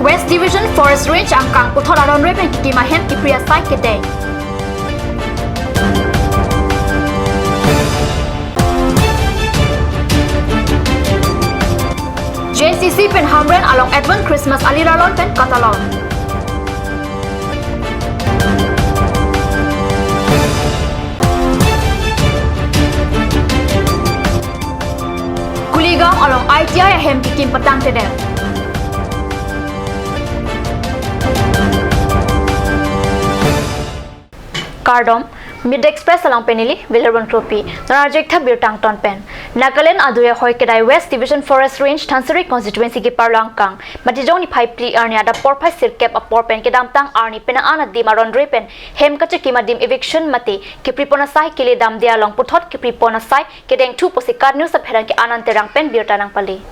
West Division Forest Range angkang puthot aron repen kikimahem kipriya sai kedai. JCC pen hamren along Advent Christmas aliralon pen katalon. Kuligang along ITI hem kikim petang tedem. Cardom Mid Express along Penili, Villarban Tropi, Narajekta Birtang Ton Pen. Nagaland Aduya Hoikedai West Division Forest Range, Tansari Constituency Kiparlangkang, Matijoni Pipe Pli Arnia, the Porpai Sirkep a Porpen, Kedamtang Arni, Penaana Dimaron Repen, Hem Kachakima Eviction Mati, Kipriponasai, Kilidam Dialong, Putot Kipriponasai, Kedeng 2 Posikar News of Heranki Ananterang Pen Birtanang Pali.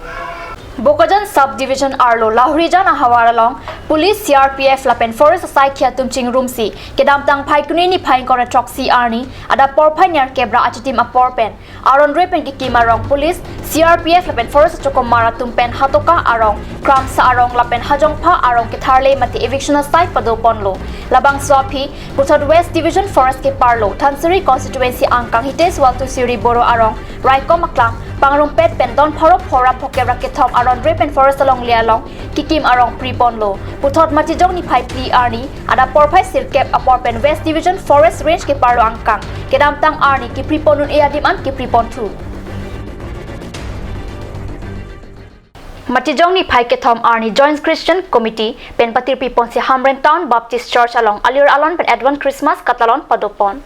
Bokajan Subdivision Arlo Lahurijan Hawaralong Police CRPF Lapen Forest Asaikia Tumching Rumsi Kedamtang Paikunini Pine Kora Troxy Arni Ada Porpiner Kebra Achitim Aporpen Aron Repen Kikimarong Police CRPF Lapen Forest Chokomara Tumpen Hatoka Arong Kram Sa Arong Lapen Hajongpa Arong Kitarle Mati Eviction Asai Padoponlo Labang Swapi Putod West Division Forest Kiparlo Tansari Constituency Angkang Hites Waltu Siri Boro Arong Raiko Maklang Pangrumpet Pendon Poro Pora Pokera Kitom Aron Repen Forest along Lialong Kikim Arong Priponlo Putot Matijong ni Pai Pli Arni Ada Porpai Sirkep Aporpen West Division Forest Range Kiparlo Angkang Kedamtang Arni Kipriponun Eadiman Kipripon 2 Matijong ni Pai Ketom Arni Joint Christian Committee Pen Patir Pripon si Hamren Town Baptist Church along Alir Alon Pen Advent Christmas Katalon Padopon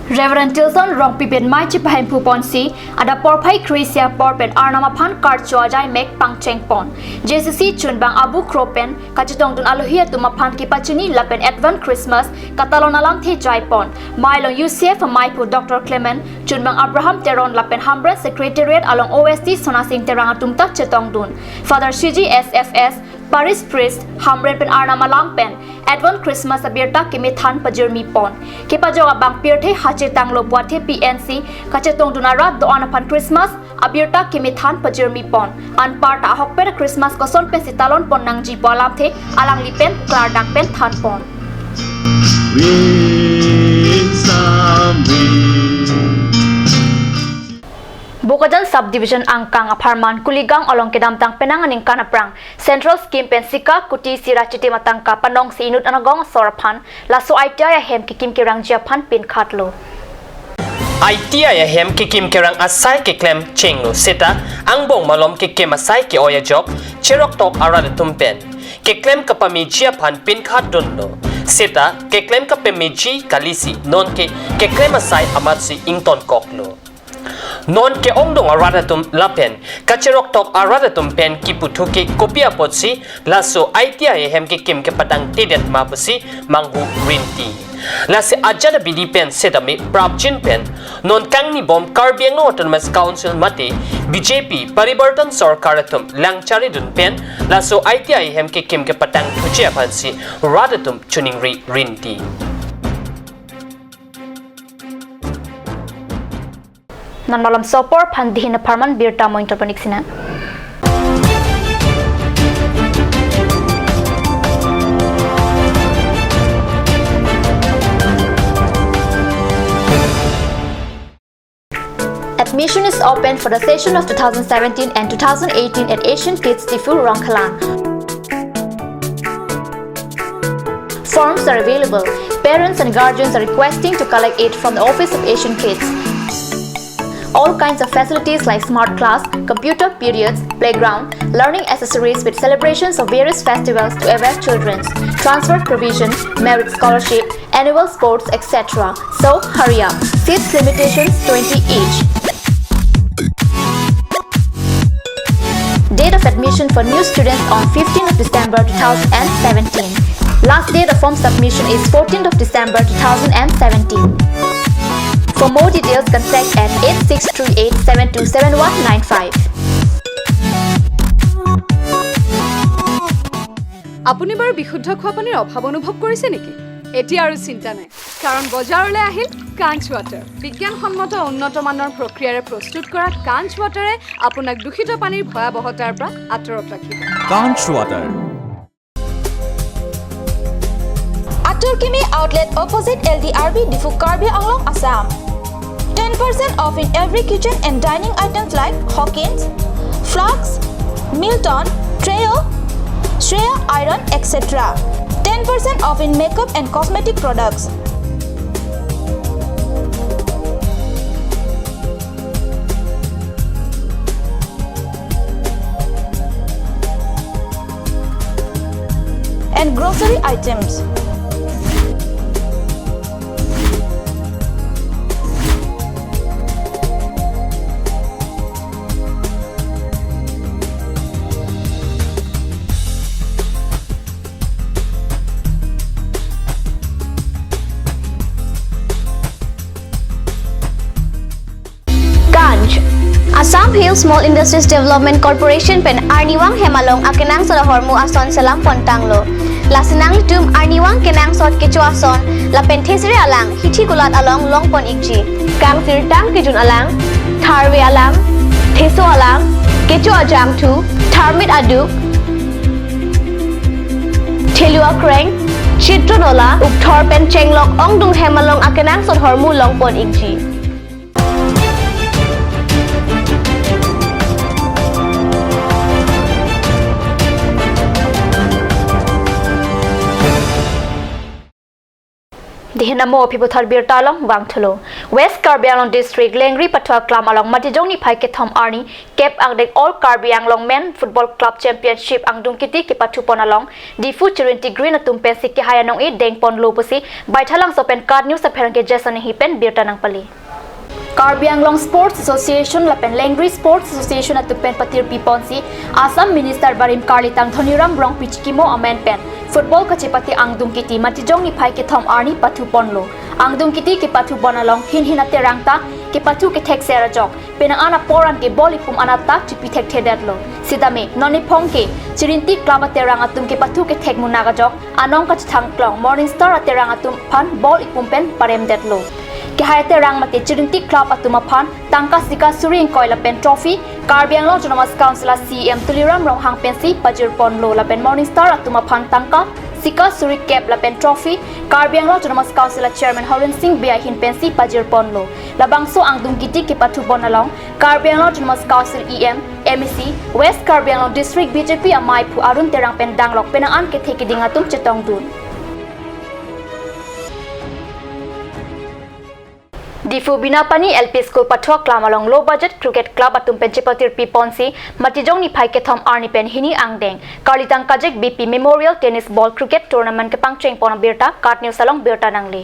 Reverend Tilson Rong Pipin Mai Chipahem Pupon Si Ada Porpai Krisia Porpen Arnamapan Karchua Jai Mek Pangcheng Pon JCC Chunbang Abu Kropen Kachitong Dun Alohia Tumapan Kipachini Lapen Advent Christmas Katalon Alam Thi Jai Pon Mailong UCF Maipu Dr. Clement Chunbang Abraham Teron Lapen Hambre Secretariat along OST Sonasing Terang Tumtak Chetong Dun Father Shiji SFS Paris Priest Hamren Pen Arnamalam Pen Advent Christmas Abirta Kimithan Pajirmi Pon Kipajoga Bang Pirte Hachitang Lopwate PNC Kachetong Dunara Doanapan Christmas Abirta Kimithan Pajirmi Pon Anparta Hokper Christmas Koson Pen Sitalon Pon Nang Jipo Alamte Alang Lipen Klardak Pen Than Pon Bokajan Subdivision Angkang Aparman Kuligang along Kedamtang Penanganing Kanaprang Central Scheme Pensika Kuti Sirachiti Matangka Panong si Inut Anagong Sorapan Laso ITI Hem Kikim Kirang Japan Pin Katlo ITI Hem Kikim Kirang Asai Kiklem Chenglo Sita Angbong Malom Kikim Asai Ki Oya Job Cherok Tok Arada Tumpen Kiklem Kapami Japan Pin Katlo Sita Kiklem Kapemiji Kalisi Non Ki Kiklem Asai Amatsi Ington Koklo Non ke ongdong aradatum lapen kacherok tok aradatum pen kiputuki kopia potsi laso ITI hem ke kim ke padang tidet mapusi manghu rinti lase ajada bidi pen setami prabjin pen non kangni bom karbiang autonomous council mate BJP paribartan sarkaratum langchari dun pen laso ITI hem ke kim ke padang thujia pansi radatum chuningri rinti Nan malam sopor pandihin na parman birta mo interpanik sina. Admission is open for the session of 2017 and 2018 at Asian Kids Tifu Rongkalang. Forms are available. Parents and guardians are requesting to collect it from the Office of Asian Kids. All kinds of facilities like smart class, computer periods, playground, learning accessories with celebrations of various festivals to aware children, transfer provision, merit scholarship, annual sports, etc. So hurry up. Seats limitations 20 each. Date of admission for new students on 15th of December 2017. Last date of form submission is 14th of December 2017. For more details, contact at 8638727195. আপুনি বাৰু বিশুদ্ধ খোৱা পানীৰ অভাৱ অনুভৱ কৰিছে নেকি? এতিয়া আৰু চিন্তা নাই, কাৰণ বজাৰলৈ আহিল কাঞ্চ ৱাটাৰ। বিজ্ঞানসন্মত উন্নত মানৰ প্ৰক্ৰিয়াৰে প্ৰস্তুত কৰা কাঞ্চ ৱাটাৰে আপোনাক দূষিত পানীৰ ভয়াৱহতাৰ পৰা আঁতৰত ৰাখিব। কাঞ্চ water Dr. Kimi outlet opposite LDRB Difu Karbi Anglong, Assam. 10% off in every kitchen and dining items like Hawkins, Flax, Milton, Treo, Shreya Iron, etc. 10% off in makeup and cosmetic products. And grocery items. Ganj Assam Hill Small Industries Development Corporation pen Arniwang Hemalong akenang sa hormu ason salam pontanglo. Lasinang litum Arniwang kenang sot kecu ason la penthesri alang hithi gulat along longpon ikji. Kang sirtang kijun alang, tharwe alang, theso alang, kecu ajang tu, tharmit aduk, thelua kreng, chitronola, ukthor pen chenglok ongdung Hemalong akenang sot hormu longpon ikji. Dihinamo pibuthar birta along wangtholo West Karbi Anglong District Lengri Pathwa Club along Matijongni Phai ke Thom Arni Cap Angdek All Karbi Anglong Men Football Club Championship Angdung Kiti ke Pathupon along Difu Chirinti Green atum pensi ke hayanong e dengpon lopusi baithalang sopen card news apherang ke Jason hipen birta nang pali Karbi Anglong Sports Association lapen Lengri Sports Association atupen patir piponsi Assam Minister Barim Karli Tangthoniram Brong Pichkimo amen pen Football kachipati Angdung Kiti Matijong ni Phai ke Thom Arni Pathupon lo Angdung Kiti ke Pathupon along hinate rangta ke Pathu ke thek sera jok penang ana poran ke bolipum anata chipi thek thedat lo sidame noni phong ke Chirinti Club aterang atum ke Pathu ke thek munaga jok anong ka thang klong Morning Star aterang atum phan ball ipum pen parem det lo ke hayate rang mate Chirinti Club atuma phan tangka sika suring koila pen trophy Karbi Anglong Autonomous Council CM Tuliram Rong Hang Pensi Pajir Pon Lo lapen Morning Star atuma phan tangka sika suri cap lapen trophy Karbi Anglong Autonomous Council Chairman Horin Singh Bia Hin Pensi Pajir Pon Lo labangso Angdung Kiti ke Pathupon along Karbi Anglong Autonomous Council EM MEC West Karbi Anglong District BJP amai phu arun terang pen danglok penangan ke theki dingatum chetong dun Difu Binapani LP School Pathwa Club along low budget cricket club atum penchipatir piponsi Matijong ni Phai ke Thom Arni pen hini angdeng Karlitang Kajek BP Memorial Tennis Ball Cricket Tournament ke pangcheng pona birta card news along birta nangli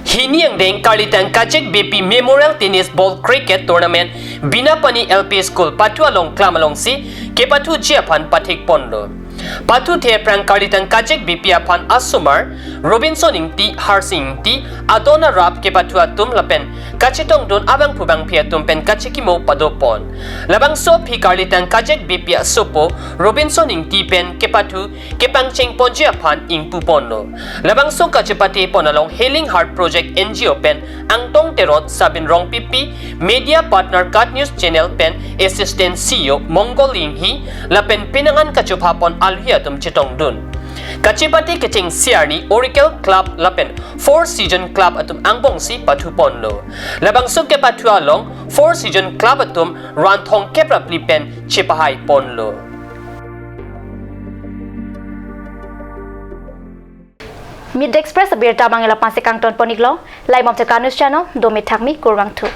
Hini angdeng Karlitang Kajek BP Memorial Tennis Ball Cricket Tournament Binapani LP School Pathwa along Club along si ke Pathu jiapan pathik ponlo Pathu the prang Karlitang Kajek BP apan Asumar Robinson ingti Harsing ingti Adona Rap ke Pathu atum lapen kachitong don abang pubang pia tumpen kachikimo padopon labang so phi Karlitang Kajek BP Asupo Robinson ingti pen ke Pathu ke pangcheng ponji apan ingpu ponno labang so kachipati ponalong Healing Heart Project NGO pen angtong terot sabin rong pipi media partner Cut News Channel pen assistant CEO Mongol Linghi lapen pinangan kachupapon alhiatum chitong dun Kachipati kaching siarni Oracle Club lapen 4 Season Club atum angbong si Pathupon lo labang suk ke Pathu along 4 Season Club atum ranthong kepra plipen chipahay pon lo Mid Express abir tabang ila pansikang ton poniglo live of the News Channel domit thakmi kurwang thu